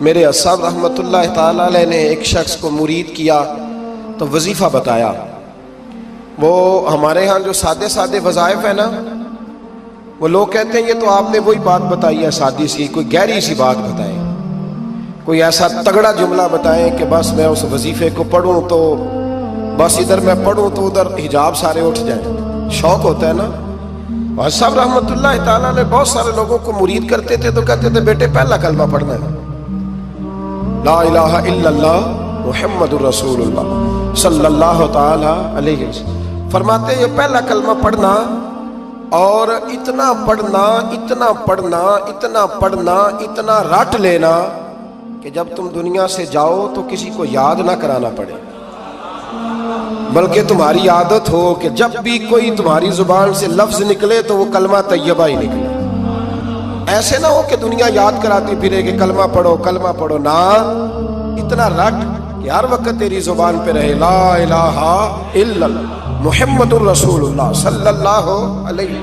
میرے صاحب رحمۃ اللہ تعالی علیہ نے ایک شخص کو مرید کیا تو وظیفہ بتایا. وہ ہمارے ہاں جو سادے سادے وظائف ہیں نا، وہ لوگ کہتے ہیں یہ تو آپ نے وہی بات بتائی ہے سادی سی، کوئی گہری سی بات بتائیں، کوئی ایسا تگڑا جملہ بتائیں کہ بس میں اس وظیفے کو پڑھوں تو بس ادھر میں پڑھوں تو ادھر حجاب سارے اٹھ جائیں. شوق ہوتا ہے نا. اور صاحب رحمۃ اللہ تعالیٰ نے بہت سارے لوگوں کو مرید کرتے تھے تو کہتے تھے بیٹے پہلا کلمہ پڑھنا ہے، لا الہ الا اللہ محمد الرسول اللہ صلی اللہ تعالی علیہ وسلم. فرماتے یہ پہلا کلمہ پڑھنا اور اتنا پڑھنا اتنا پڑھنا اتنا پڑھنا اتنا رٹ لینا کہ جب تم دنیا سے جاؤ تو کسی کو یاد نہ کرانا پڑے، بلکہ تمہاری عادت ہو کہ جب بھی کوئی تمہاری زبان سے لفظ نکلے تو وہ کلمہ طیبہ ہی نکلے. ایسے نہ ہو کہ دنیا یاد کراتی پھرے کہ کلمہ پڑھو نہ، اتنا رٹ کہ ہر وقت تیری زبان پہ رہے لا الہ الا اللہ محمد الرسول اللہ صلی اللہ علیہ.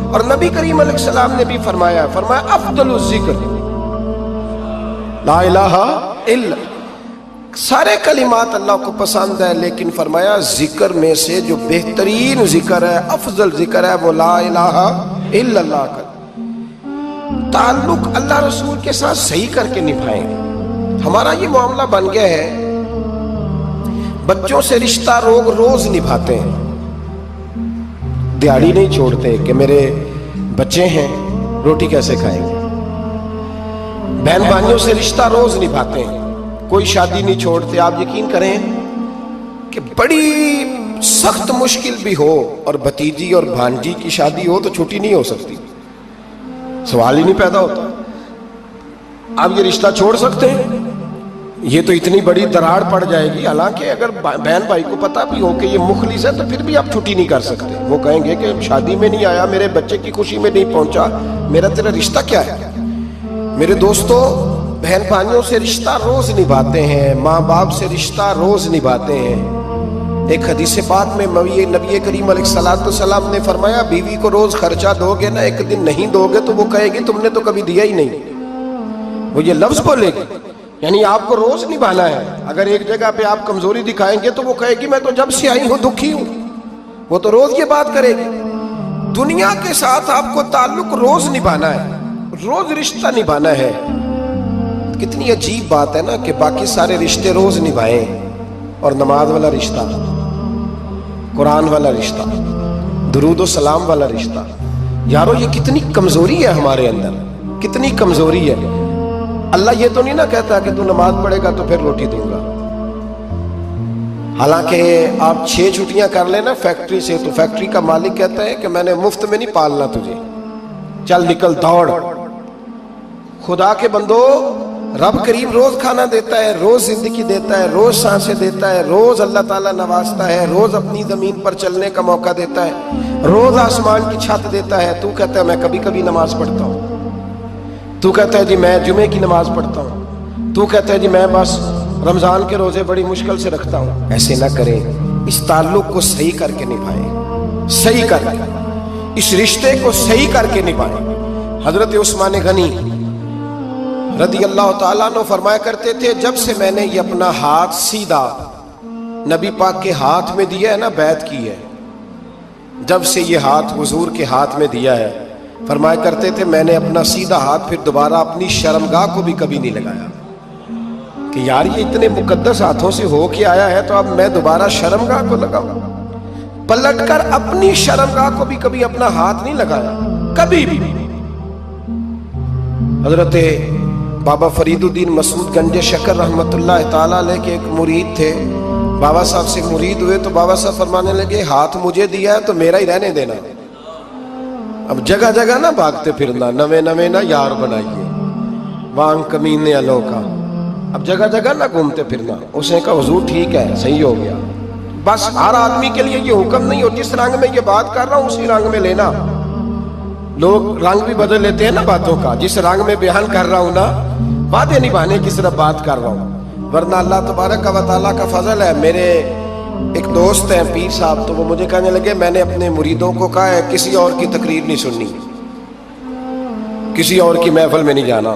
اور نبی کریم علیہ السلام نے بھی فرمایا افضل الذکر لا الہ الا اللہ. سارے کلمات اللہ کو پسند ہے، لیکن فرمایا ذکر میں سے جو بہترین ذکر ہے، افضل ذکر ہے، وہ لا الہ الا اللہ کا. تعلق اللہ رسول کے ساتھ صحیح کر کے نبھائیں. ہمارا یہ معاملہ بن گیا ہے، بچوں سے رشتہ روز نبھاتے ہیں، دیہڑی نہیں چھوڑتے کہ میرے بچے ہیں روٹی کیسے کھائیں گے. بہن بھائیوں سے رشتہ روز نبھاتے ہیں، کوئی شادی نہیں چھوڑتے. آپ یقین کریں کہ بڑی سخت مشکل بھی ہو اور بھتیجی اور بھانجی کی شادی ہو تو چھٹی نہیں ہو سکتی، سوال ہی نہیں پیدا ہوتا. آپ یہ رشتہ چھوڑ سکتے ہیں؟ یہ تو اتنی بڑی دراڑ پڑ جائے گی. حالانکہ اگر بہن بھائی کو پتا بھی ہو کہ یہ مخلص ہے تو پھر بھی آپ چھٹی نہیں کر سکتے. وہ کہیں گے کہ شادی میں نہیں آیا، میرے بچے کی خوشی میں نہیں پہنچا، میرا تیرا رشتہ کیا ہے. میرے دوستو، بہن بھائیوں سے رشتہ روز نبھاتے ہیں، ماں باپ سے رشتہ روز نبھاتے ہیں. ایک حدیث پاک میں نبی کریم علیہ السلام نے فرمایا بیوی کو روز خرچہ دو گے نا، ایک دن نہیں دو گے تو وہ کہے گی تم نے تو کبھی دیا ہی نہیں. وہ یہ لفظ بولے گی، یعنی آپ کو روز نبھانا ہے. اگر ایک جگہ پہ آپ کمزوری دکھائیں گے تو وہ کہے گی میں تو جب سے آئی ہوں دکھی ہوں. وہ تو روز یہ بات کرے گی. دنیا کے ساتھ آپ کو تعلق روز نبھانا ہے، روز رشتہ نبھانا ہے. کتنی عجیب بات ہے نا کہ باقی سارے رشتے روز نبھائیں اور نماز والا رشتہ، قرآن والا رشتہ، درود و سلام والا رشتہ. یارو یہ کتنی کمزوری ہے ہمارے اندر، کتنی کمزوری ہے. اللہ یہ تو نہیں نہ کہتا کہ تو نماز پڑھے گا تو پھر روٹی دوں گا. حالانکہ آپ 6 چھٹیاں کر لینا فیکٹری سے تو فیکٹری کا مالک کہتا ہے کہ میں نے مفت میں نہیں پالنا تجھے، چل نکل دوڑ. خدا کے بندو، رب کریم روز کھانا دیتا ہے، روز زندگی دیتا ہے، روز سانسیں دیتا ہے، روز اللہ تعالیٰ نوازتا ہے، روز اپنی زمین پر چلنے کا موقع دیتا ہے، روز آسمان کی چھت دیتا ہے. تو کہتا ہے میں کبھی کبھی نماز پڑھتا ہوں، تو کہتا ہے جی میں جمعے کی نماز پڑھتا ہوں، تو کہتا ہے جی میں بس رمضان کے روزے بڑی مشکل سے رکھتا ہوں. ایسے نہ کریں، اس تعلق کو صحیح کر کے نبھائیں، صحیح کر کے، اس رشتے کو صحیح کر کے نبھائیں. حضرت عثمان غنی رضی اللہ تعالیٰ عنہ فرمایا کرتے تھے جب سے میں نے یہ اپنا ہاتھ سیدھا نبی پاک کے ہاتھ میں دیا ہے نا، بیعت کی ہے، جب سے یہ ہاتھ حضور کے ہاتھ میں دیا ہے، فرمایا کرتے تھے میں نے اپنا سیدھا ہاتھ پھر دوبارہ اپنی شرمگاہ کو بھی کبھی نہیں لگایا کہ یار یہ اتنے مقدس ہاتھوں سے ہو کے آیا ہے تو اب میں دوبارہ شرمگاہ کو لگاؤں. پلٹ کر اپنی شرمگاہ کو بھی کبھی اپنا ہاتھ نہیں لگایا، کبھی بھی. حضرت بابا فرید الدین مسعود گنج شکر رحمت اللہ تعالیٰ علیہ کے ایک مرید تھے. بابا صاحب سے مرید ہوئے تو بابا صاحب فرمانے لگے ہاتھ مجھے دیا ہے تو میرا ہی رہنے دینا. اب جگہ جگہ نہ بھاگتے پھرنا، نوے نوے نہ یار بنائیے وانگ کمینے الو کا. اب جگہ جگہ نہ گھومتے پھرنا. اس نے کہا حضور ٹھیک ہے، صحیح ہو گیا. بس ہر آدمی کے لیے یہ حکم نہیں ہو جس رنگ میں یہ بات کر رہا ہوں اسی رنگ میں لینا. لوگ رنگ بھی بدل لیتے ہیں نا باتوں کا. جس رنگ میں بیان کر رہا ہوں نا، وعدے نبھانے کی صرف بات کر رہا ہوں. ورنہ اللہ تبارک و تعالیٰ کا فضل ہے. میرے ایک دوست ہیں پیر صاحب، تو وہ مجھے کہنے لگے میں نے اپنے مریدوں کو کہا ہے کسی اور کی تقریر نہیں سننی، کسی اور کی محفل میں نہیں جانا.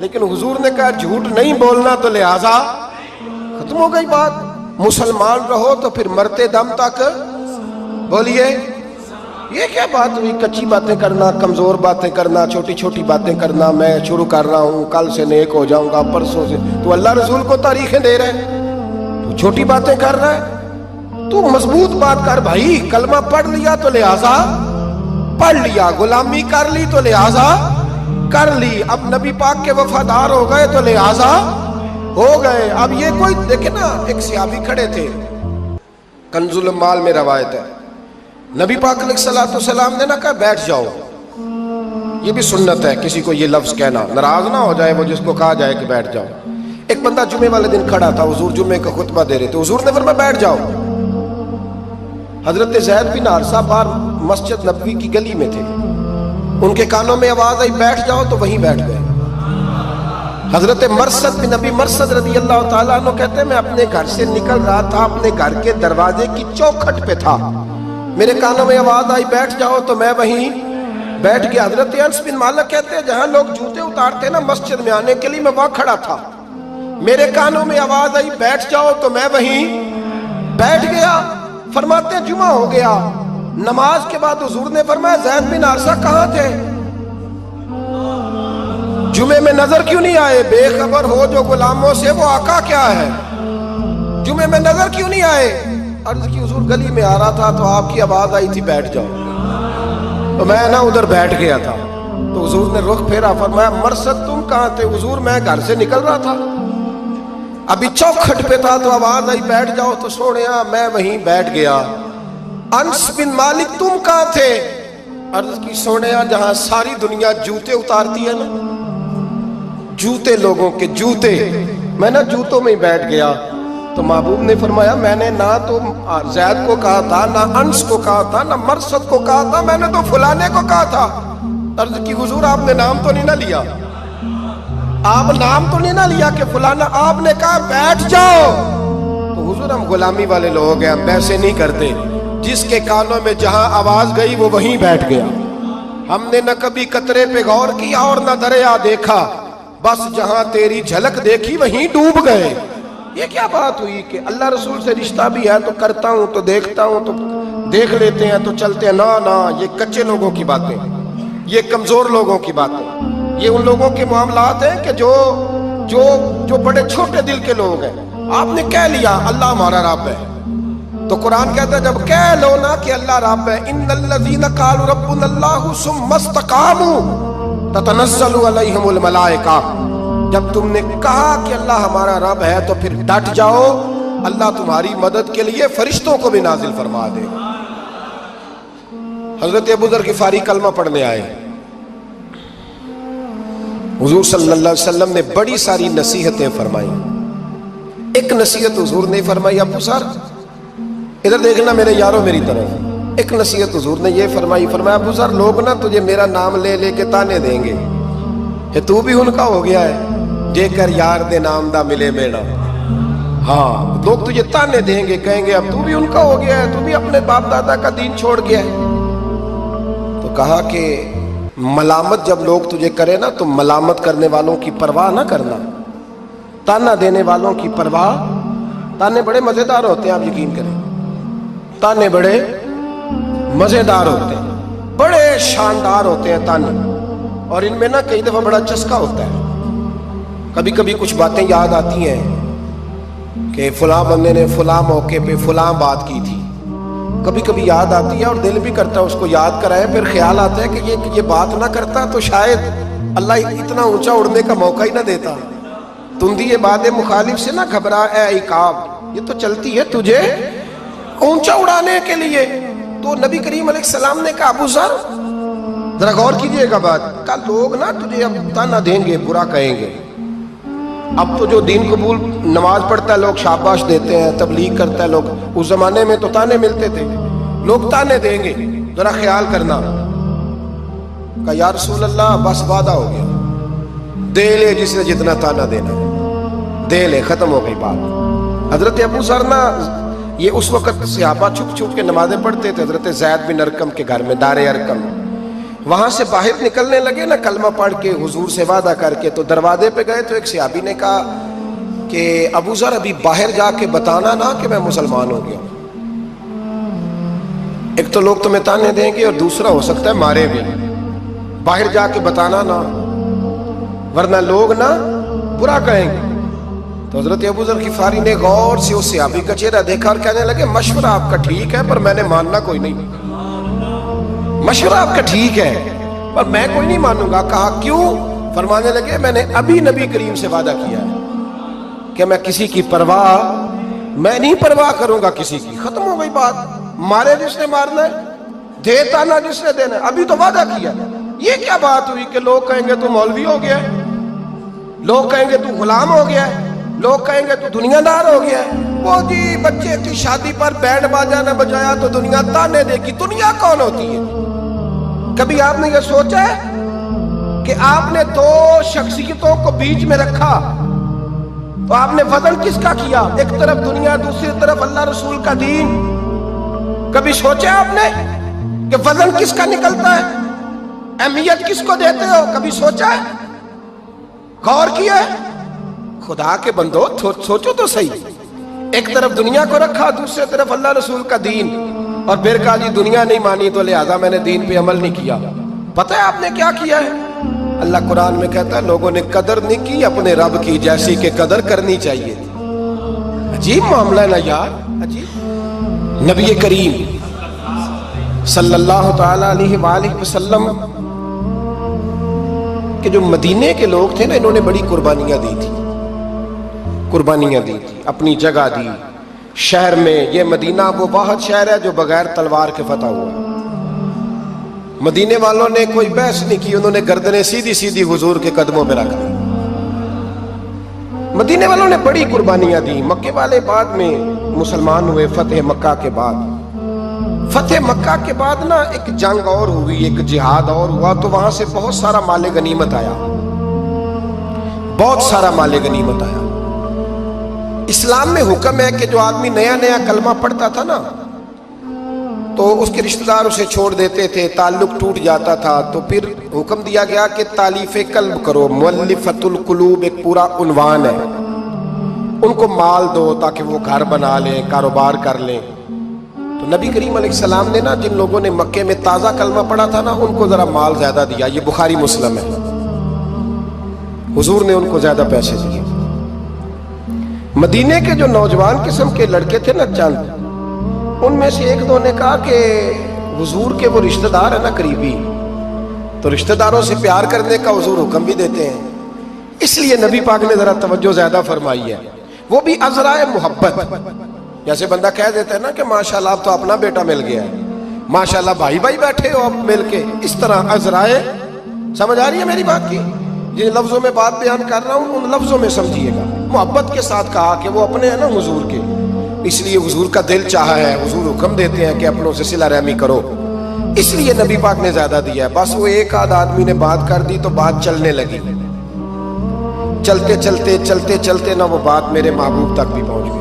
لیکن حضور نے کہا جھوٹ نہیں بولنا تو لہذا ختم ہو گئی بات. مسلمان رہو تو پھر مرتے دم تک بولیے. یہ کیا بات ہوئی؟ کچی باتیں کرنا، کمزور باتیں کرنا، چھوٹی چھوٹی باتیں کرنا. میں شروع کر رہا ہوں، کل سے نیک ہو جاؤں گا، پرسوں سے. تو اللہ رسول کو تاریخیں دے رہے، تو چھوٹی باتیں کر رہا ہے. تو مضبوط بات کر بھائی. کلمہ پڑھ لیا تو لہذا پڑھ لیا، غلامی کر لی تو لہذا کر لی. اب نبی پاک کے وفادار ہو گئے تو لہذا ہو گئے. اب یہ کوئی دیکھیں نا، ایک صحابی کھڑے تھے، کنز المال میں روایت ہے، نبی پاک علیہ السلام نے نہ کہا بیٹھ جاؤ. یہ بھی سنت ہے کسی کو یہ لفظ کہنا، ناراض نہ ہو جائے وہ جس کو کہا جائے کہ بیٹھ جاؤ. ایک بندہ جمعے والے دن کھڑا تھا، حضور جمعے کا خطبہ دے رہے تھے، حضور نے فرمایا بیٹھ جاؤ. حضرت زید بن حارثہ باہر مسجد نبوی کی گلی میں تھے، ان کے کانوں میں آواز آئی بیٹھ جاؤ تو وہیں بیٹھ گئے. حضرت مرثد بن نبی مرثد رضی اللہ تعالیٰ عنہ کہتے ہیں میں اپنے گھر سے نکل رہا تھا، اپنے گھر کے دروازے کی چوکھٹ پہ تھا، میرے کانوں میں آواز آئی بیٹھ جاؤ تو میں وہیں بیٹھ گیا. حضرت انس بن مالک کہتے ہیں جہاں لوگ جوتے اتارتے نا مسجد میں آنے کے لیے، میں وہاں کھڑا تھا، میرے کانوں میں آواز آئی بیٹھ جاؤ تو میں وہیں بیٹھ گیا. فرماتے ہیں جمعہ ہو گیا، نماز کے بعد حضور نے فرمایا زید بن حارثہ کہاں تھے؟ جمعے میں نظر کیوں نہیں آئے؟ بے خبر ہو جو غلاموں سے وہ آقا کیا ہے. جمعے میں نظر کیوں نہیں آئے؟ عرض کی حضور گلی میں آ رہا تھا تو آپ کی آواز آئی تھی بیٹھ جاؤ، تو میں نا ادھر بیٹھ گیا تھا. تو حضور نے رخ پھیرا، فرمایا مرثد تم کہاں تھے؟ حضور میں گھر سے نکل رہا تھا، ابھی چوکھٹ پہ تھا تو آواز آئی بیٹھ جاؤ تو سوڑیا میں وہیں بیٹھ گیا. انس بن مالک تم کہاں تھے؟ عرض کی سوڑیا جہاں ساری دنیا جوتے اتارتی ہے نا، جوتے لوگوں کے جوتے، میں نا جوتوں میں ہی بیٹھ گیا. تو محبوب نے فرمایا میں نے نہ تو زید کو کہا تھا، نہ انس کو کہا تھا، نہ مرثد کو کہا تھا، میں نے تو فلانے کو کہا تھا. عرض کی حضور آپ نے نام تو نہیں نہ لیا، آپ نام تو نہیں نہ لیا کہ فلانا، آپ نے کہا بیٹھ جاؤ. تو حضور ہم غلامی والے لوگ ہیں، ہم ویسے نہیں کرتے. جس کے کانوں میں جہاں آواز گئی وہ وہیں بیٹھ گیا. ہم نے نہ کبھی قطرے پہ غور کیا اور نہ دریا دیکھا، بس جہاں تیری جھلک دیکھی وہیں ڈوب گئے. یہ کیا بات ہوئی کہ اللہ رسول سے رشتہ بھی ہے تو کرتا ہوں تو دیکھتا ہوں تو دیکھ لیتے ہیں تو چلتے ہیں. نہ یہ کچے لوگوں کی باتیں، یہ کمزور لوگوں کی باتیں، یہ ان لوگوں کے معاملات ہیں کہ جو بڑے چھوٹے دل کے لوگ ہیں. آپ نے کہہ لیا اللہ ہمارا رب ہے، تو قرآن کہتا ہے جب کہہ لو نا کہ اللہ رب ہے، ان الذین قالوا ربنا اللہ ثم استقاموا تتنزل علیہم الملائکہ، جب تم نے کہا کہ اللہ ہمارا رب ہے تو پھر ڈٹ جاؤ، اللہ تمہاری مدد کے لیے فرشتوں کو بھی نازل فرما دے. حضرت ابو ذر غفاری کلمہ پڑھنے آئے، حضور صلی اللہ علیہ وسلم نے بڑی ساری نصیحتیں فرمائی. ایک نصیحت حضور نے فرمائی، ابو ذر ادھر دیکھنا میرے یارو میری طرف. ایک نصیحت حضور نے یہ فرمائی، فرمایا ابو ذر لوگ نا تجھے میرا نام لے لے کے تانے دیں گے کہ تو بھی ان کا ہو گیا ہے، جے کر یار دے نام دا ملے میڑا. ہاں لوگ تجھے تانے دیں گے، کہیں گے اب تو بھی ان کا ہو گیا ہے، تو بھی اپنے باپ دادا کا دین چھوڑ گیا ہے. تو کہا کہ ملامت جب لوگ تجھے کرے نا تو ملامت کرنے والوں کی پرواہ نہ کرنا، تانا دینے والوں کی پرواہ. تانے بڑے مزیدار ہوتے ہیں، آپ یقین کریں، تانے بڑے مزیدار ہوتے ہیں، بڑے شاندار ہوتے ہیں تانے. اور ان میں نا کئی دفعہ بڑا چسکا ہوتا ہے. کبھی کبھی کچھ باتیں یاد آتی ہیں کہ فلاں بندے نے فلاں موقع پہ فلاں بات کی تھی، کبھی کبھی یاد آتی ہے اور دل بھی کرتا ہے اس کو یاد کرائے. پھر خیال آتا ہے کہ یہ بات نہ کرتا تو شاید اللہ اتنا اونچا اڑنے کا موقع ہی نہ دیتا. تندی باد مخالف سے نہ گھبرا اے عقاب، یہ تو چلتی ہے تجھے اونچا اڑانے کے لیے. تو نبی کریم علیہ السلام نے کہا ابو ذر ذرا غور کیجئے گا بات کا، لوگ نا تجھے اب تانا دیں گے، برا کہیں گے. اب تو جو دین قبول نماز پڑھتا ہے لوگ شاباش دیتے ہیں، تبلیغ کرتا ہے لوگ. اس زمانے میں تو تانے ملتے تھے، لوگ تانے دیں گے، ذرا خیال کرنا. کہا یا رسول اللہ بس وعدہ ہو گیا، دے لے جس نے جتنا تانا دینا دے لے، ختم ہو گئی بات. حضرت ابو ذر نا یہ اس وقت صحابہ چھپ چھپ کے نمازیں پڑھتے تھے حضرت زید بن ارقم کے گھر میں، دار ارقم. وہاں سے باہر نکلنے لگے نا کلمہ پڑھ کے حضور سے وعدہ کر کے، تو دروازے پہ گئے تو ایک صحابی نے کہا کہ ابو ذر ابھی باہر جا کے بتانا نا کہ میں مسلمان ہو گیا ہوں۔ ایک تو لوگ تمہیں تانے دیں گے اور دوسرا ہو سکتا ہے مارے بھی، باہر جا کے بتانا نا ورنہ لوگ نا برا کہیں گے۔ تو حضرت ابو ذر غفاری نے غور سے اس صحابی کا چہرہ دیکھا اور کہنے لگے مشورہ آپ کا ٹھیک ہے پر میں نے ماننا کوئی نہیں، مشورہ آپ کا ٹھیک ہے پر میں کوئی نہیں مانوں گا۔ کہا کیوں؟ فرمانے لگے میں نے ابھی نبی کریم سے وعدہ کیا ہے کہ میں کسی کی پرواہ میں نہیں پرواہ کروں گا کسی کی، ختم ہو گئی بات، مارے جس نے مارنا ہے، دیتا نہ جس نے دینا ہے، ابھی تو وعدہ کیا۔ یہ کیا بات ہوئی کہ لوگ کہیں گے تو مولوی ہو گیا ہے، لوگ کہیں گے تو غلام ہو گیا ہے، لوگ کہیں گے تو دنیا دار ہو گیا ہے، وہ جی بچے کی شادی پر بینڈ باجا نہ بجایا تو دنیا تانے دے گی۔ دنیا کون ہوتی ہے؟ کبھی آپ نے یہ سوچا ہے کہ آپ نے دو شخصیتوں کو بیچ میں رکھا تو آپ نے وزن کس کا کیا؟ ایک طرف دنیا، دوسری طرف اللہ رسول کا دین۔ کبھی سوچا آپ نے کہ وزن کس کا نکلتا ہے، اہمیت کس کو دیتے ہو؟ کبھی سوچا ہے، غور کیا ہے؟ خدا کے بندو سوچو تو صحیح، ایک طرف دنیا کو رکھا، دوسری طرف اللہ رسول کا دین، اور پھر کہا جی دنیا نہیں مانی تو لہذا میں نے دین پہ عمل نہیں کیا۔ پتہ ہے آپ نے کیا کیا ہے؟ اللہ قرآن میں کہتا ہے لوگوں نے قدر نہیں کی اپنے رب کی جیسی کہ قدر کرنی چاہیے تھی۔ عجیب معاملہ ہے نا یار، عجیب۔ نبی کریم صلی اللہ تعالی علیہ وآلہ وسلم کہ جو مدینے کے لوگ تھے نا، انہوں نے بڑی قربانیاں دی تھی، قربانیاں دی تھی، اپنی جگہ دی شہر میں۔ یہ مدینہ وہ واحد شہر ہے جو بغیر تلوار کے فتح ہوا۔ مدینے والوں نے کوئی بحث نہیں کی، انہوں نے گردنیں سیدھی سیدھی حضور کے قدموں پہ رکھ دی۔ مدینے والوں نے بڑی قربانیاں دی۔ مکے والے بعد میں مسلمان ہوئے فتح مکہ کے بعد۔ فتح مکہ کے بعد نا ایک جنگ اور ہوئی، ایک جہاد اور ہوا، تو وہاں سے بہت سارا مال غنیمت آیا، بہت سارا مال غنیمت آیا۔ اسلام میں حکم ہے کہ جو آدمی نیا نیا کلمہ پڑھتا تھا نا تو اس کے رشتہ دار اسے چھوڑ دیتے تھے، تعلق ٹوٹ جاتا تھا، تو پھر حکم دیا گیا کہ تالیف قلب کرو۔ مؤلفۃ القلوب ایک پورا عنوان ہے، ان کو مال دو تاکہ وہ گھر بنا لیں، کاروبار کر لیں۔ تو نبی کریم علیہ السلام نے نا جن لوگوں نے مکے میں تازہ کلمہ پڑھا تھا نا ان کو ذرا مال زیادہ دیا، یہ بخاری مسلم ہے، حضور نے ان کو زیادہ پیسے دیے۔ مدینے کے جو نوجوان قسم کے لڑکے تھے نا چند، ان میں سے ایک دو نے کہا کہ حضور کے وہ رشتہ دار ہیں نا قریبی، تو رشتہ داروں سے پیار کرنے کا حضور حکم بھی دیتے ہیں، اس لیے نبی پاک نے ذرا توجہ زیادہ فرمائی ہے، وہ بھی عذرائے محبت۔ جیسے بندہ کہہ دیتا ہے نا کہ ماشاءاللہ اب تو اپنا بیٹا مل گیا ہے، ماشاءاللہ بھائی بھائی بیٹھے ہو اب مل کے، اس طرح عذرائے۔ سمجھ آ رہی ہے میری بات کی؟ جن لفظوں میں بات بیان کر رہا ہوں ان لفظوں میں سمجھیے گا۔ محبت کے ساتھ کہا کہ وہ اپنے ہیں نا حضور کے، اس لیے حضور کا دل چاہا ہے، حضور حکم دیتے ہیں کہ اپنوں سے صلہ رحمی کرو، اس لیے نبی پاک نے زیادہ دیا ہے۔ بس وہ ایک آدھ آدمی نے بات کر دی تو بات چلنے لگی، چلتے چلتے چلتے چلتے نا وہ بات میرے محبوب تک بھی پہنچ گئی۔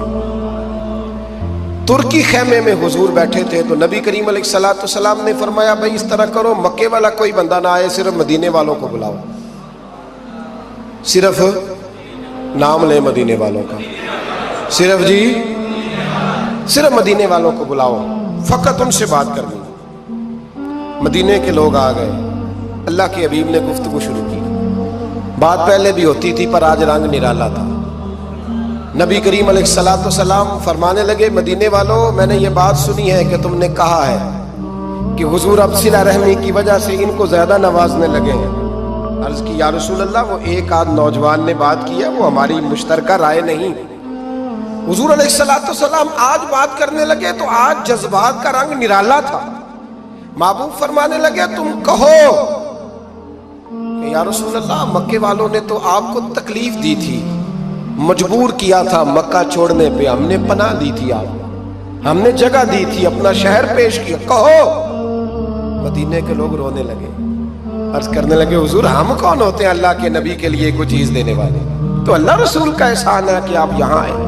ترکی خیمے میں حضور بیٹھے تھے تو نبی کریم علیہ السلام نے فرمایا بھائی اس طرح کرو، مکے والا کوئی بندہ نہ آئے، صرف مدینے والوں کو بلاؤ، صرف نام لے مدینے والوں کا، صرف جی صرف مدینے والوں کو بلاؤ، فقط ان سے بات کرنی۔ مدینے کے لوگ آ گئے، اللہ کے حبیب نے گفتگو شروع کی۔ بات پہلے بھی ہوتی تھی پر آج رنگ نرالا تھا۔ نبی کریم علیہ السلام فرمانے لگے مدینے والوں، میں نے یہ بات سنی ہے کہ تم نے کہا ہے کہ حضور اب صلہ رحمی کی وجہ سے ان کو زیادہ نوازنے لگے ہیں۔ عرض کی یا رسول اللہ، وہ ایک آدھ نوجوان نے بات کی ہے، وہ ہماری مشترکہ رائے نہیں۔ حضور علیہ السلام آج بات کرنے لگے تو آج جذبات کا رنگ نرالا تھا۔ محبوب فرمانے لگے تم کہو کہ یا رسول اللہ، مکے والوں نے تو آپ کو تکلیف دی تھی، مجبور کیا تھا مکہ چھوڑنے پہ، ہم نے پناہ دی تھی، آپ ہم نے جگہ دی تھی، اپنا شہر پیش کیا، کہو۔ مدینے کے لوگ رونے لگے، عرض کرنے لگے حضور ہم کون ہوتے ہیں اللہ کے نبی کے لیے کوئی چیز دینے والے، تو اللہ رسول کا احسان ہے کہ آپ یہاں آئے۔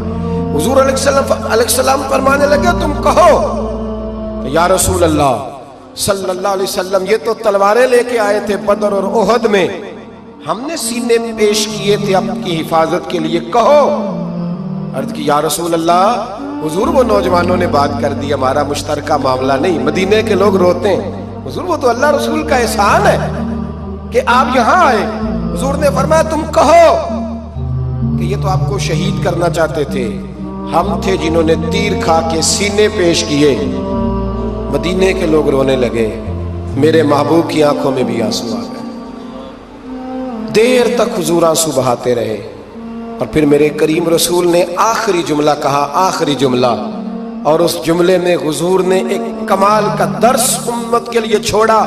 حضور علیہ السلام فرمانے لگے تم کہو کہ یا رسول اللہ، صلی اللہ علیہ وسلم یہ تو تلواریں لے کے آئے تھے بدر اور احد میں، ہم نے سینے پیش کیے تھے آپ کی حفاظت کے لیے، کہو۔ عرض کی یا رسول اللہ، حضور وہ نوجوانوں نے بات کر دی، ہمارا مشترکہ معاملہ نہیں۔ مدینے کے لوگ روتے ہیں، حضور وہ تو اللہ رسول کا احسان ہے کہ آپ یہاں آئے۔ حضور نے فرمایا تم کہو کہ یہ تو آپ کو شہید کرنا چاہتے تھے، ہم تھے جنہوں نے تیر کھا کے سینے پیش کیے۔ مدینے کے لوگ رونے لگے، میرے محبوب کی آنکھوں میں بھی آنسو آ گئے۔ دیر تک حضور آنسو بہاتے رہے، اور پھر میرے کریم رسول نے آخری جملہ کہا، آخری جملہ، اور اس جملے میں حضور نے ایک کمال کا درس امت کے لیے چھوڑا۔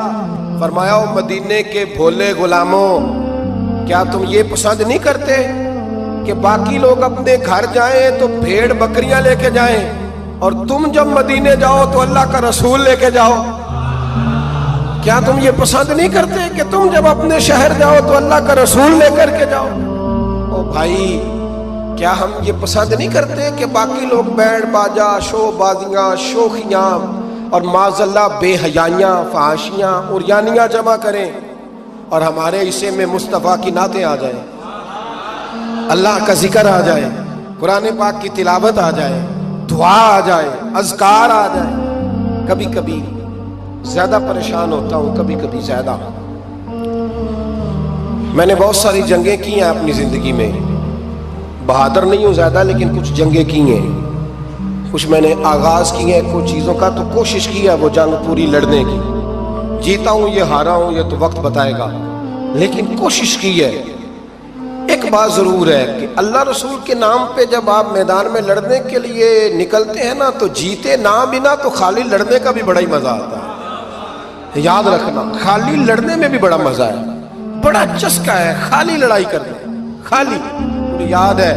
فرمایا او مدینے کے بھولے غلاموں، کیا تم یہ پسند نہیں کرتے کہ باقی لوگ اپنے گھر جائیں تو بھیڑ بکریاں لے کے جائیں، اور تم جب مدینے جاؤ تو اللہ کا رسول لے کے جاؤ؟ کیا تم یہ پسند نہیں کرتے کہ تم جب اپنے شہر جاؤ تو اللہ کا رسول لے کر کے جاؤ؟ او بھائی، کیا ہم یہ پسند نہیں کرتے کہ باقی لوگ بینڈ باجا، شو بازیاں، شوخیاں اور معاذ اللہ بے حیائیاں، فحاشیاں، عریانیاں جمع کریں، اور ہمارے حصے میں مصطفیٰ کی نعتیں آ جائیں، اللہ کا ذکر آ جائے، قرآن پاک کی تلاوت آ جائے، دعا آ جائے، اذکار آ جائے؟ کبھی کبھی زیادہ پریشان ہوتا ہوں، کبھی کبھی زیادہ۔ میں نے بہت ساری جنگیں کی ہیں اپنی زندگی میں، بہادر نہیں ہوں زیادہ، لیکن کچھ جنگیں کی ہیں، کچھ میں نے آغاز کی ہیں کچھ چیزوں کا، تو کوشش کی ہے وہ جنگ پوری لڑنے کی۔ جیتا ہوں یہ ہارا ہوں یہ تو وقت بتائے گا، لیکن کوشش کی ہے۔ ایک بات ضرور ہے کہ اللہ رسول کے نام پہ جب آپ میدان میں لڑنے کے لیے نکلتے ہیں نا، تو جیتے نہ بنا تو خالی لڑنے کا بھی بڑا ہی مزہ آتا ہے۔ یاد رکھنا، خالی لڑنے میں بھی بڑا مزہ ہے، بڑا چسکا ہے خالی لڑائی کرنے، خالی۔ مجھے یاد ہے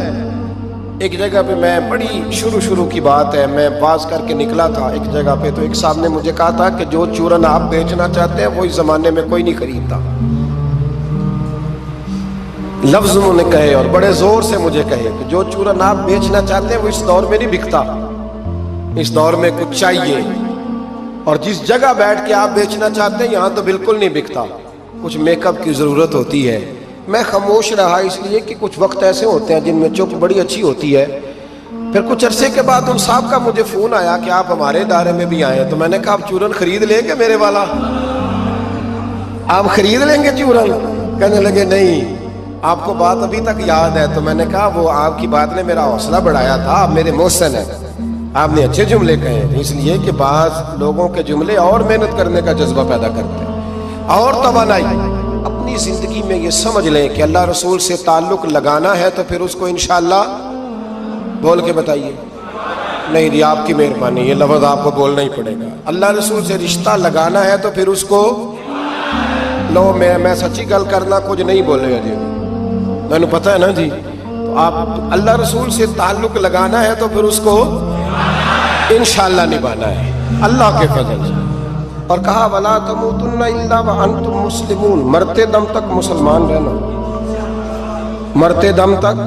ایک جگہ پہ، میں بڑی شروع کی بات ہے، میں باز کر کے نکلا تھا ایک جگہ پہ، تو ایک صاحب نے مجھے کہا تھا کہ جو چورن آپ بیچنا چاہتے ہیں وہ اس زمانے میں کوئی نہیں خریدتا۔ لفظ انہوں نے کہے اور بڑے زور سے مجھے کہے کہ جو چورن آپ بیچنا چاہتے ہیں وہ اس دور میں نہیں بکتا، اس دور میں کچھ چاہیے، اور جس جگہ بیٹھ کے آپ بیچنا چاہتے ہیں یہاں تو بالکل نہیں بکتا، کچھ میک اپ کی ضرورت ہوتی ہے۔ میں خاموش رہا اس لیے کہ کچھ وقت ایسے ہوتے ہیں جن میں چپ بڑی اچھی ہوتی ہے۔ پھر کچھ عرصے کے بعد ان صاحب کا مجھے فون آیا کہ آپ ہمارے ادارے میں بھی آئے، تو میں نے کہا آپ چورن خرید لیں گے میرے والا؟ آپ خرید لیں گے چورن؟ کہنے لگے نہیں، آپ کو بات ابھی تک یاد ہے؟ تو میں نے کہا وہ آپ کی بات نے میرا حوصلہ بڑھایا تھا، آپ میرے محسن ہیں، آپ نے اچھے جملے کہے، اس لیے کہ بعض لوگوں کے جملے اور محنت کرنے کا جذبہ پیدا کرتے ہیں اور توانائی۔ اپنی زندگی میں یہ سمجھ لیں کہ اللہ رسول سے تعلق لگانا ہے تو پھر اس کو انشاءاللہ بول کے بتائیے، نہیں جی آپ کی مہربانی، یہ لفظ آپ کو بولنا ہی پڑے گا۔ اللہ رسول سے رشتہ لگانا ہے تو پھر اس کو لو، میں سچی گل کرنا کچھ نہیں بولے گا جی، میں نے پتہ ہے نا جی، تو آپ اللہ رسول سے تعلق لگانا ہے تو پھر اس کو انشاءاللہ نبھانا ہے اللہ کے فضل سے۔ اور کہا وَلَا تَمُوتُنَّ إِلَّا وَأَنْتُمْ مُسْلِمُونَ، مرتے دم تک مسلمان رہنا، مرتے دم تک۔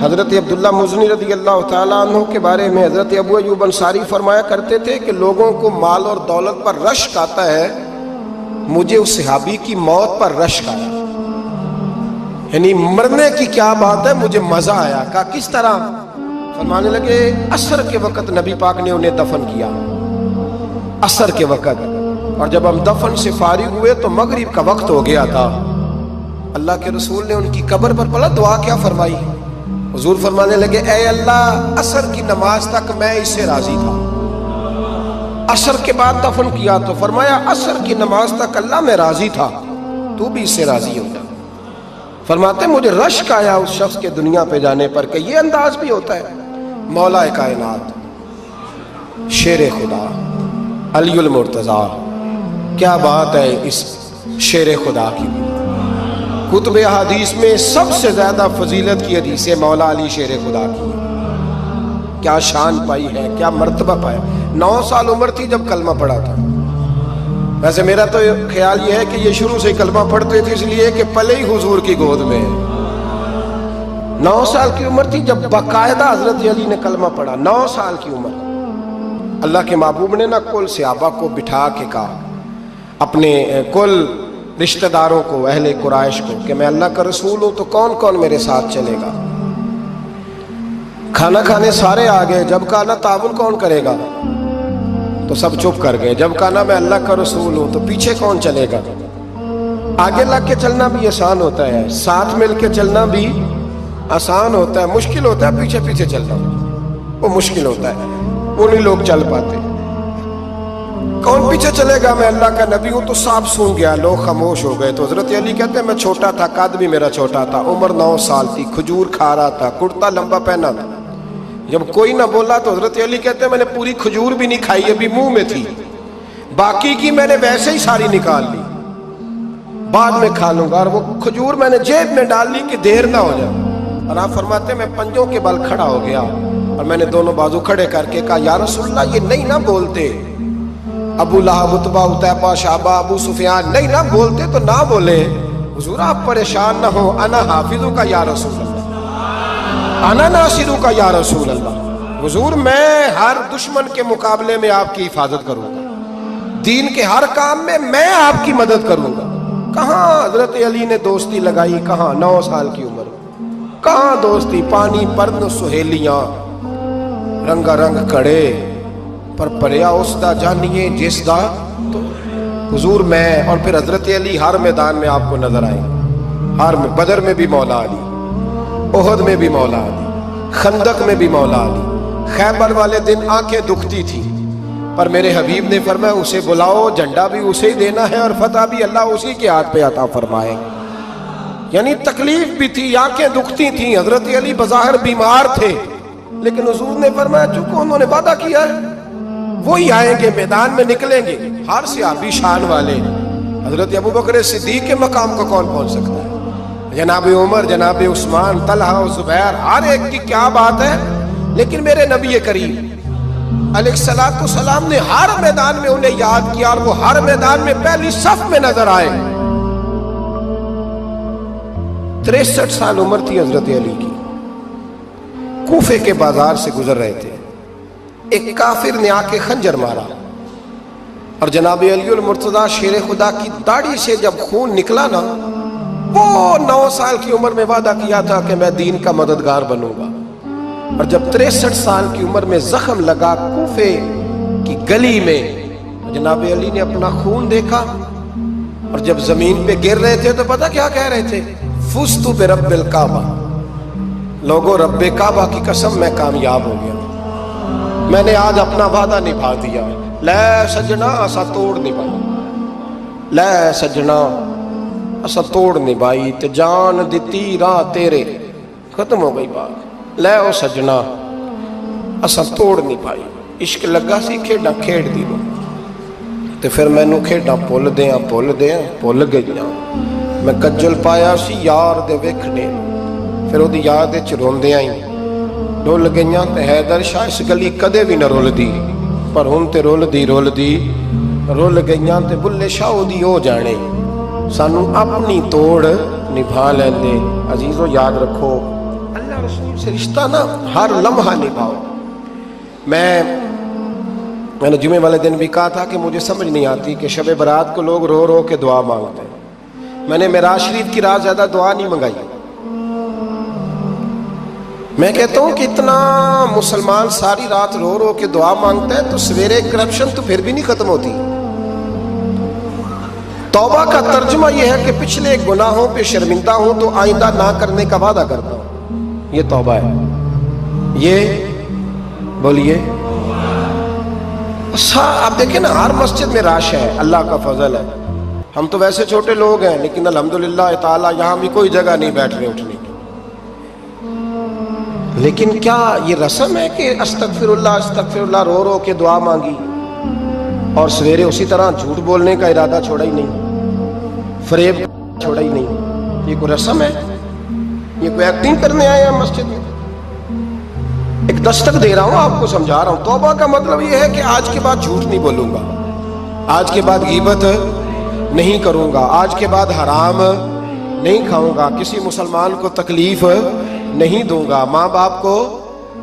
حضرت عبداللہ مزنی رضی اللہ تعالیٰ عنہ کے بارے میں حضرت ابو ایوب انصاری فرمایا کرتے تھے کہ لوگوں کو مال اور دولت پر رشک آتا ہے، مجھے اس صحابی کی موت پر رشک آیا، یعنی مرنے کی کیا بات ہے، مجھے مزہ آیا۔ کہا کس طرح؟ فرمانے لگے عصر کے وقت نبی پاک نے انہیں دفن کیا، عصر کے وقت، اور جب ہم دفن سے فارغ ہوئے تو مغرب کا وقت ہو گیا تھا۔ اللہ کے رسول نے ان کی قبر پر پڑھا دعا کیا فرمائی؟ حضور فرمانے لگے اے اللہ عصر کی نماز تک میں اس سے راضی تھا، عصر کے بعد دفن کیا تو فرمایا عصر کی نماز تک اللہ میں راضی تھا، تو بھی اس سے راضی ہو جا۔ فرماتے مجھے رشک آیا اس شخص کے دنیا پہ جانے پر کہ یہ انداز بھی ہوتا ہے۔ مولا کائنات، شیر خدا، علی المرتضیٰ، کیا بات ہے اس شیر خدا کی۔ کتب احادیث میں سب سے زیادہ فضیلت کی حدیث ہے مولا علی شیر خدا کی، کیا شان پائی ہے، کیا مرتبہ پایا۔ 9 سال عمر تھی جب کلمہ پڑھا تھا۔ ویسے میرا تو خیال یہ ہے کہ یہ شروع سے کلمہ پڑھتے تھے اس لیے کہ پلے ہی حضور کی گود میں۔ 9 سال کی عمر تھی جب باقاعدہ حضرت علی نے کلمہ پڑھا، 9 سال کی عمر۔ اللہ کے محبوب نے نا کل صحابہ کو بٹھا کے کہا، اپنے کل رشتہ داروں کو، اہل قریش کو، کہ میں اللہ کا رسول ہوں تو کون کون میرے ساتھ چلے گا؟ کھانا کھانے سارے آ گئے، جب کہا نا تعاون کون کرے گا تو سب چپ کر گئے، جب کہا نا میں اللہ کا رسول ہوں تو پیچھے کون چلے گا؟ آگے لگ کے چلنا بھی آسان ہوتا ہے، ساتھ مل کے چلنا بھی آسان ہوتا ہے، مشکل ہوتا ہے پیچھے پیچھے چلنا، وہ مشکل ہوتا ہے، وہ نہیں لوگ چل پاتے۔ کون پیچھے چلے گا؟ میں اللہ کا نبی ہوں۔ تو سانپ سون گیا، لوگ خاموش ہو گئے۔ تو حضرت علی کہتے ہیں میں چھوٹا تھا، قد بھی میرا چھوٹا تھا، عمر 9 سال تھی، کھجور کھا رہا تھا، کرتا لمبا پہنا تھا۔ جب کوئی نہ بولا تو حضرت علی کہتے ہیں میں نے پوری کھجور بھی نہیں کھائی، ابھی منہ میں تھی، باقی کی میں نے ویسے ہی ساری نکال لی، بعد میں کھا لوں گا، اور وہ کھجور میں نے جیب میں ڈال لی کہ دیر نہ ہو جائے۔ اور آپ فرماتے ہیں میں پنجوں کے بل کھڑا ہو گیا اور میں نے دونوں بازو کھڑے کر کے کہا یا رسول اللہ یہ نہیں نہ بولتے، ابو لہب، عتبہ، عتیبہ، شعبہ، ابو سفیان نہیں نہ بولتے تو نہ بولے، حضور آپ پریشان نہ ہو، انا حافظوں کا یا رسول اللہ، انا ناصروں کا یا رسول اللہ، حضور میں ہر دشمن کے مقابلے میں آپ کی حفاظت کروں گا، دین کے ہر کام میں آپ کی مدد کروں گا۔ کہاں حضرت علی نے دوستی لگائی؟ کہاں 9 سال کی عمر، کہاں دوستی؟ پانی پرن سہیلیاں، رنگا رنگ کڑے، پر پریا اس دا جانیے جس دا تو حضور میں۔ اور پھر حضرت علی ہر میدان میں آپ کو نظر آئے، ہر میں، بدر میں بھی مولا علی، احد میں بھی مولا علی، خندق میں بھی مولا علی، خیبر والے دن آنکھیں دکھتی تھی، پر میرے حبیب نے فرمایا اسے بلاؤ، جھنڈا بھی اسے ہی دینا ہے اور فتح بھی اللہ اسی کے ہاتھ پہ عطا فرمائے۔ یعنی تکلیف بھی تھی، آنکھیں دکھتی تھیں، حضرت علی بظاہر بیمار تھے، لیکن حضور نے فرمایا چونکہ انہوں نے وعدہ کیا ہے وہی آئیں گے، میدان میں نکلیں گے۔ ہر صحابی شان والے، حضرت ابوبکر صدیق کے مقام کو کون پہنچ سکتا ہے؟ جناب عمر، جناب عثمان، طلحہ و زبیر، ہر ایک کی کیا بات ہے، لیکن میرے نبی کریم علیہ الصلوۃ والسلام نے ہر میدان میں انہیں یاد کیا، اور وہ ہر میدان میں پہلی صف میں نظر آئے۔ 63 سال عمر تھی حضرت علی کی، کوفے کے بازار سے گزر رہے تھے، ایک کافر نے آ کے خنجر مارا، اور جناب علی المرتضیٰ شیر خدا کی داڑھی سے جب خون نکلا نا، وہ 9 سال کی عمر میں وعدہ کیا تھا کہ میں دین کا مددگار بنوں گا، اور جب 63 سال کی عمر میں زخم لگا کوفے کی گلی میں، جناب علی نے اپنا خون دیکھا، اور جب زمین پہ گر رہے تھے تو پتہ کیا کہہ رہے تھے؟ فزت برب الکعبہ، لوگو رب کعبہ کی قسم میں کامیاب ہو گیا، میں نے آج اپنا وعدہ نبھا دیا، لے سجنا اسا توڑ نبھائی، لے سجنا اسا توڑ نبھائی، تے جان دیتی راہ تیرے، ختم ہو گئی بات، لے او سجنا اسا توڑ نبھائی، عشق لگا سی کھیڈاں کھیڑ دی لو، تے پھر مینوں کھیڈاں بھول گئیاں، میں کجل پایا سی یار دے ویکھنے، پھر وہ دی یاد وچ روندیاں ہی رول گئیاں، تے حیدر شاہ اس گلی کدے بھی نہ رول دی، پر ہن تے رول گئیاں، تے بلے شاہ وہ دی ہو جانے، سانو اپنی توڑ نبھا لیندے۔ عزیزو یاد رکھو اللہ رسول سے رشتہ نا ہر لمحہ نبھاؤ۔ میں نے جمعے والے دن بھی کہا تھا کہ مجھے سمجھ نہیں آتی کہ شب برات کو لوگ رو رو کے دعا مانگتے ہیں، میں نے معراج شریف کی رات زیادہ دعا نہیں منگائی۔ میں کہتا ہوں کہ اتنا مسلمان ساری رات رو رو کے دعا مانگتا ہے تو سویرے کرپشن تو پھر بھی نہیں ختم ہوتی۔ توبہ کا ترجمہ یہ ہے کہ پچھلے گناہوں پہ شرمندہ ہوں تو آئندہ نہ کرنے کا وعدہ کرتا ہوں، یہ توبہ ہے۔ یہ بولیے آپ دیکھیں نا ہر مسجد میں رش ہے، اللہ کا فضل ہے، ہم تو ویسے چھوٹے لوگ ہیں لیکن الحمدللہ تعالیٰ یہاں بھی کوئی جگہ نہیں بیٹھنے اٹھنے کی، لیکن کیا یہ رسم ہے کہ استغفر اللہ رو رو کے دعا مانگی اور سویرے اسی طرح جھوٹ بولنے کا ارادہ چھوڑا ہی نہیں، فریب چھوڑا ہی نہیں؟ یہ کوئی رسم ہے؟ یہ کوئی ایکٹنگ کرنے آئے ہیں مسجد میں؟ ایک دستک دے رہا ہوں، آپ کو سمجھا رہا ہوں۔ توبہ کا مطلب یہ ہے کہ آج کے بعد جھوٹ نہیں بولوں گا، آج کے بعد غیبت نہیں کروں گا، آج کے بعد حرام نہیں کھاؤں گا، کسی مسلمان کو تکلیف نہیں دوں گا، ماں باپ کو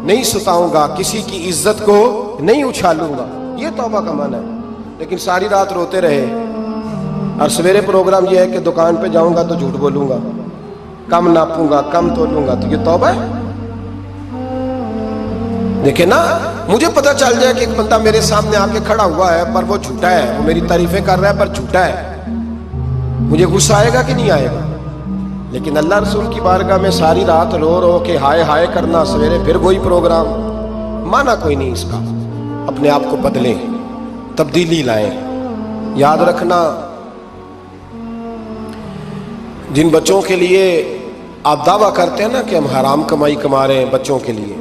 نہیں ستاؤں گا, کسی کی عزت کو نہیں اچھالوں گا. یہ توبہ کا معنی ہے. لیکن ساری رات روتے رہے اور سویرے پروگرام یہ ہے کہ دکان پہ جاؤں گا تو جھوٹ بولوں گا, کم ناپوں گا, کم تولوں گا, تو یہ توبہ ہے؟ دیکھیں نا, مجھے پتا چل جائے کہ ایک بندہ میرے سامنے آ کے کھڑا ہوا ہے پر وہ جھوٹا ہے, وہ میری تعریفیں کر رہا ہے پر جھوٹا ہے, مجھے غصہ آئے گا کہ نہیں آئے گا؟ لیکن اللہ رسول کی بارگاہ میں ساری رات رو رو کے ہائے ہائے کرنا, سویرے پھر وہی پروگرام, مانا کوئی نہیں اس کا. اپنے آپ کو بدلیں, تبدیلی لائیں. یاد رکھنا, جن بچوں کے لیے آپ دعویٰ کرتے ہیں نا کہ ہم حرام کمائی کما رہے ہیں بچوں کے لیے,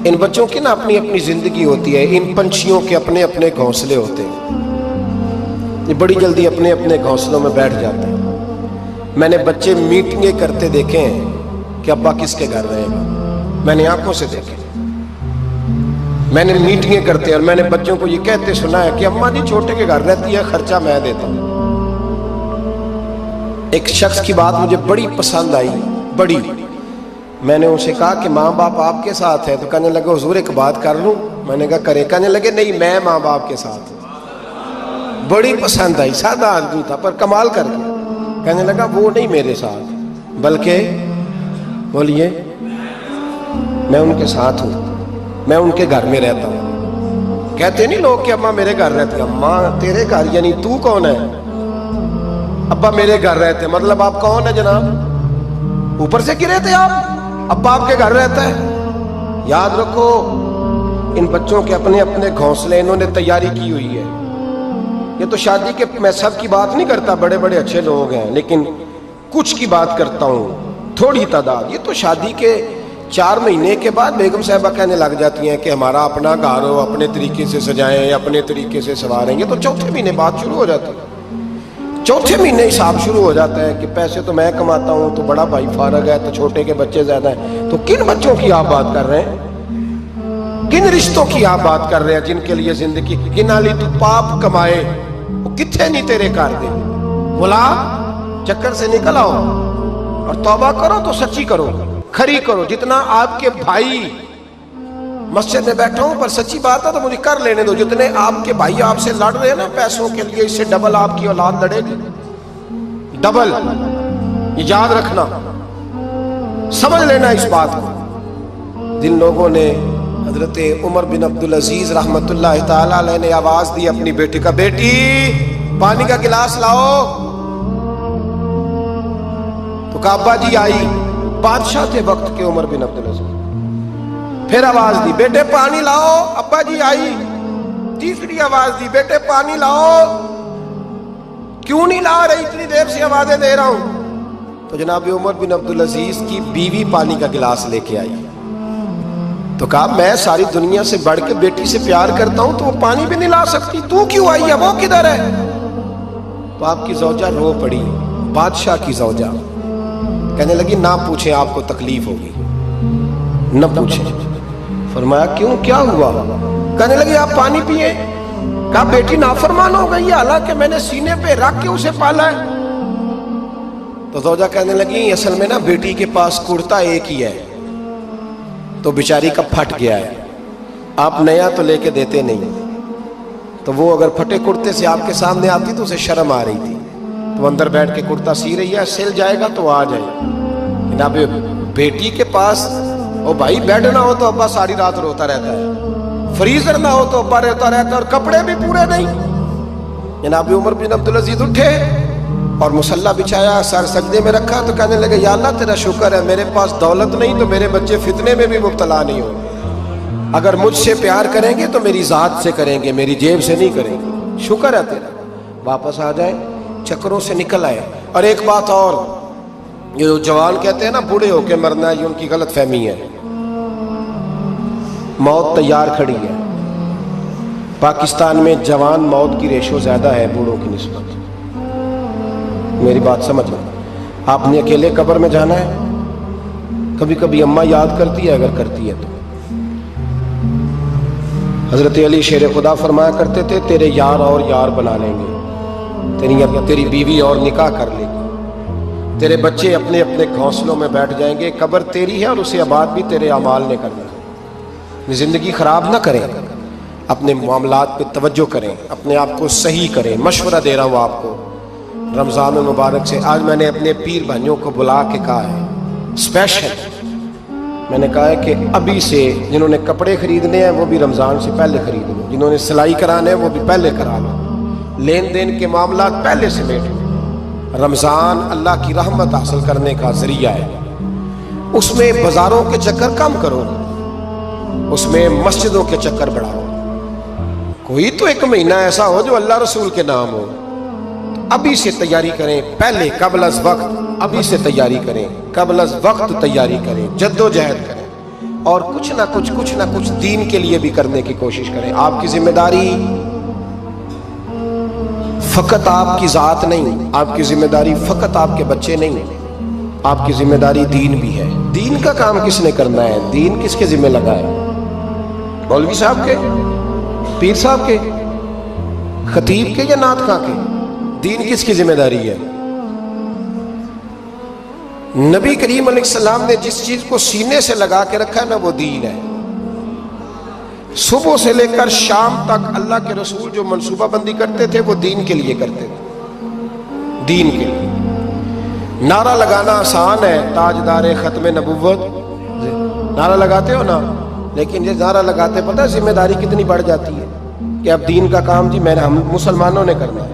ان بچوں کی نا اپنی اپنی زندگی ہوتی ہے. ان پنچھیوں کے اپنے اپنے گھونسلے ہوتے ہیں, یہ بڑی جلدی اپنے اپنے گھونسلوں میں بیٹھ جاتے ہیں. میں نے بچے میٹنگیں کرتے دیکھے ہیں کہ ابا کس کے گھر رہے گا, میں نے آنکھوں سے دیکھے. میں نے میٹنگیں کرتے اور میں نے بچوں کو یہ کہتے سنا ہے کہ اماں جی چھوٹے کے گھر رہتی ہے, خرچہ میں دیتا ہوں. ایک شخص کی بات مجھے بڑی پسند آئی, بڑی. میں نے اسے کہا کہ ماں باپ آپ کے ساتھ ہے, تو کہنے لگے حضور ایک بات کر لوں. میں نے کہا کرے. کہنے لگے نہیں, میں ماں باپ کے ساتھ ہوں. بڑی پسند آئی, سادہ آدمی تھا پر کمال کر گیا. کہنے لگا وہ نہیں میرے ساتھ, بلکہ بولیے میں ان کے ساتھ ہوں, میں ان کے گھر میں رہتا ہوں. کہتے نہیں لوگ کہ اماں میرے گھر رہتے ہیں. اماں تیرے گھر یعنی تو کون ہے؟ ابا میرے گھر رہتے ہیں, مطلب آپ کون ہے جناب؟ اوپر سے گرے تھے آپ؟ ابا آپ کے گھر رہتا ہے. یاد رکھو, ان بچوں کے اپنے اپنے گھونسلے انہوں نے تیاری کی ہوئی ہے. یہ تو شادی کے, میں سب کی بات نہیں کرتا, بڑے بڑے اچھے لوگ ہیں, لیکن کچھ کی بات کرتا ہوں, تھوڑی تعداد. یہ تو شادی کے 4 مہینے کے بعد بیگم صاحبہ کہنے لگ جاتی ہیں کہ ہمارا اپنا گھر ہو, اپنے طریقے سے سجائیں, اپنے طریقے سے سواریں. یہ تو چوتھے مہینے بات شروع ہو جاتی ہے. چوتھے مہینے حساب شروع ہو جاتا ہے کہ پیسے تو میں کماتا ہوں, تو بڑا بھائی فارغ ہے, تو چھوٹے کے بچے زیادہ ہیں. تو کن بچوں کی آپ بات کر رہے ہیں؟ کن رشتوں کی آپ بات کر رہے ہیں جن کے لیے زندگی گنالی تو پاپ کمائے وہ کتنے نہیں تیرے کر دے. بولا چکر سے نکل آؤ اور توبہ کرو تو سچی کرو, کھری کرو. جتنا آپ کے بھائی مسجد میں بیٹھا ہوں پر سچی بات ہے تو مجھے کر لینے دو. جتنے آپ کے بھائی آپ سے لڑ رہے ہیں نا پیسوں کے لیے, اس سے ڈبل آپ کی اولاد لڑے گی, ڈبل. یہ یاد رکھنا, سمجھ لینا اس بات کو. جن لوگوں نے حضرت عمر بن عبدالعزیز رحمت اللہ تعالی علیہ نے آواز دی اپنی بیٹی کا, بیٹی پانی کا گلاس لاؤ, تو کہا ابا جی آئی. بادشاہ تھے وقت کے عمر بن عبدالعزیز. پھر آواز دی بیٹے پانی لاؤ, ابا جی آئی. تیسری آواز دی بیٹے پانی لاؤ. کیوں نہیں لا رہی, اتنی دیر سے آوازیں دے رہا ہوں. تو جناب عمر بن عبدالعزیز کی بیوی پانی کا گلاس لے کے آئی. تو کہا میں ساری دنیا سے بڑھ کے بیٹی سے پیار کرتا ہوں, تو وہ پانی بھی نہیں لا سکتی, تو کیوں آئی ہے, وہ کدھر ہے؟ تو آپ کی زوجہ رو پڑی, بادشاہ کی زوجہ. کہنے لگی نہ پوچھیں, آپ کو تکلیف ہوگی, نہ پوچھیں. فرمایا کیوں, کیا ہوا؟ کہنے لگی آپ پانی پیئے. کہا بیٹی نافرمان ہو گئی ہے, حالانکہ میں نے سینے پہ رکھ کے اسے پالا ہے. تو زوجہ کہنے لگی اصل میں نا بیٹی کے پاس کرتا ایک ہی ہے, تو بیچاری کا پھٹ گیا ہے, آپ نیا تو لے کے دیتے نہیں. تو وہ اگر پھٹے کرتے سے آپ کے سامنے آتی تو اسے شرم آ رہی تھی, تو اندر بیٹھ کے کرتا سی رہی ہے, سل جائے گا تو آ جائے. جناب بیٹی کے پاس او بھائی بیڈ نہ ہو تو ابا ساری رات روتا رہتا ہے, فریزر نہ ہو تو ابا روتا رہتا ہے, اور کپڑے بھی پورے نہیں. جناب عمر بن عبدالعزیز اٹھے اور مصلی بچھایا, سر سجدے میں رکھا, تو کہنے لگے یا اللہ تیرا شکر ہے میرے پاس دولت نہیں تو میرے بچے فتنے میں بھی مبتلا نہیں ہو. اگر مجھ سے پیار کریں گے تو میری ذات سے کریں گے, میری جیب سے نہیں کریں گے. شکر ہے تیرا. واپس آ جائیں, چکروں سے نکل آئے. اور ایک بات اور, یہ جو جوان کہتے ہیں نا بوڑھے ہو کے مرنا, یہ ان کی غلط فہمی ہے. موت تیار کھڑی ہے. پاکستان میں جوان موت کی ریشو زیادہ ہے بوڑھوں کی نسبت. میری بات سمجھ لو. آپ نے اکیلے قبر میں جانا ہے. کبھی کبھی اماں یاد کرتی ہے, اگر کرتی ہے تو. حضرت علی شیر خدا فرمایا کرتے تھے تیرے یار اور یار بنا لیں گے, تیری بیوی اور نکاح کر لے گی. تیرے بچے اپنے اپنے گھونسلوں میں بیٹھ جائیں گے. قبر تیری ہے اور اسے آباد بھی تیرے اعمال نے کرنا ہے. زندگی خراب نہ کریں, اپنے معاملات پہ توجہ کریں, اپنے آپ کو صحیح کریں. مشورہ دے رہا ہوں آپ کو رمضان المبارک سے. آج میں نے اپنے پیر بھائیوں کو بلا کے کہا ہے اسپیشل, میں نے کہا ہے کہ ابھی سے جنہوں نے کپڑے خریدنے ہیں وہ بھی رمضان سے پہلے خرید لو, جنہوں نے سلائی کرانے ہیں وہ بھی پہلے کرا لو, لین دین کے معاملات پہلے سے بیٹھے. رمضان اللہ کی رحمت حاصل کرنے کا ذریعہ ہے. اس میں بازاروں کے چکر کم کرو, اس میں مسجدوں کے چکر بڑھاؤ. کوئی تو ایک مہینہ ایسا ہو جو اللہ رسول کے نام ہو. ابھی سے تیاری کریں, پہلے قبل از وقت ابھی سے تیاری کریں, قبل از وقت تیاری کریں, جد و جہد کریں, اور کچھ نہ کچھ دین کے لیے بھی کرنے کی کوشش کریں. آپ کی ذمہ داری فقط آپ کی ذات نہیں, آپ کی ذمہ داری فقط آپ کے بچے نہیں, آپ کی ذمہ داری دین بھی ہے. دین کا کام کس نے کرنا ہے؟ دین کس کے ذمہ لگا ہے؟ مولوی صاحب کے, پیر صاحب کے, خطیب کے یا نعت خواں کے؟ دین کس کی ذمہ داری ہے؟ نبی کریم علیہ السلام نے جس چیز کو سینے سے لگا کے رکھا ہے نا وہ دین ہے. صبح سے لے کر شام تک اللہ کے رسول جو منصوبہ بندی کرتے تھے وہ دین کے لیے کرتے تھے, دین کے لیے. نعرہ لگانا آسان ہے, تاجدار ختم نبوت نعرہ لگاتے ہو نا, لیکن یہ نعرہ لگاتے پتہ ہے ذمہ داری کتنی بڑھ جاتی ہے کہ اب دین کا کام جی ہم مسلمانوں نے کرنا ہے,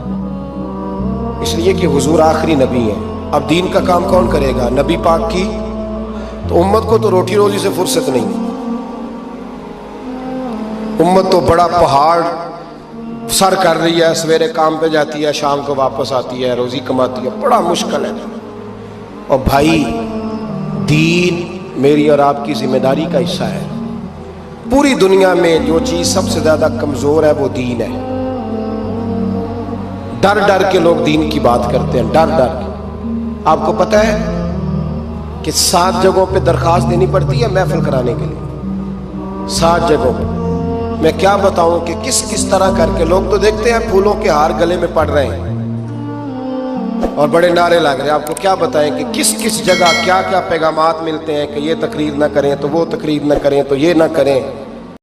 اس لیے کہ حضور آخری نبی ہیں. اب دین کا کام کون کرے گا؟ نبی پاک کی. تو امت کو تو روٹی روزی سے فرصت نہیں. امت تو بڑا پہاڑ سر کر رہی ہے, سویرے کام پہ جاتی ہے, شام کو واپس آتی ہے, روزی کماتی ہے, بڑا مشکل ہے. اور بھائی دین میری اور آپ کی ذمہ داری کا حصہ ہے. پوری دنیا میں جو چیز سب سے زیادہ کمزور ہے وہ دین ہے. ڈر ڈر کے لوگ دین کی بات کرتے ہیں, ڈر ڈر کے. آپ کو پتہ ہے کہ 7 جگہوں پہ درخواست دینی پڑتی ہے محفل کرانے کے لیے, 7 جگہوں پہ. میں کیا بتاؤں کہ کس طرح کر کے لوگ تو دیکھتے ہیں پھولوں کے ہار گلے میں پڑ رہے ہیں اور بڑے نعرے لگ رہے ہیں. آپ کو کیا بتائیں کہ کس جگہ کیا پیغامات ملتے ہیں کہ یہ تقریر نہ کریں تو وہ تقریر نہ کریں تو یہ نہ کریں.